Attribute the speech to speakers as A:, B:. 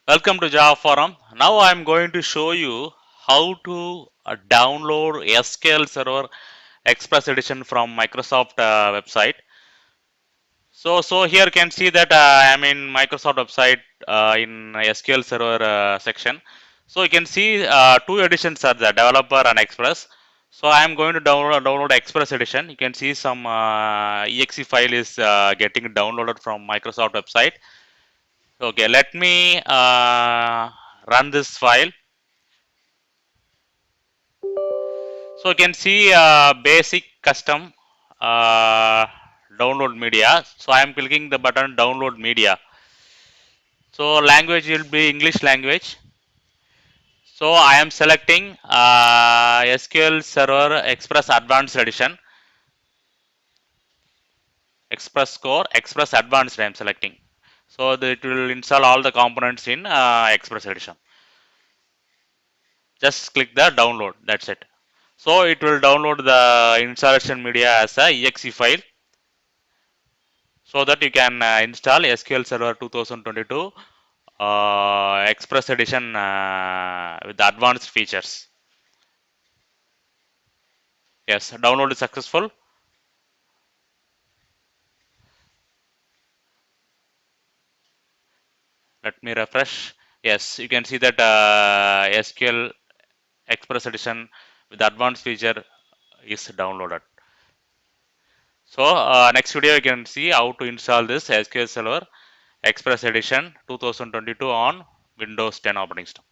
A: Welcome to Java Forum. Now I'm going to show you how to download SQL Server Express Edition from Microsoft website. So here you can see that I'm in Microsoft website in SQL Server section. So you can see two editions are there, Developer and Express. So I'm going to download Express Edition. You can see some exe file is getting downloaded from Microsoft website. Okay, let me run this file. So you can see basic custom uh, download media. So I am clicking the button download media. So language will be English language. So I am selecting SQL Server Express Advanced Edition, Express Core, Express Advanced I am selecting. So it will install all the components in Express Edition. Just click the download. That's it. So it will download the installation media as a exe file so that you can install SQL Server 2022 Express Edition with advanced features. Yes, download is successful. Let me refresh. Yes, you can see that SQL Express Edition with advanced feature is downloaded. So next video you can see how to install this SQL Server Express Edition 2022 on Windows 10 operating system.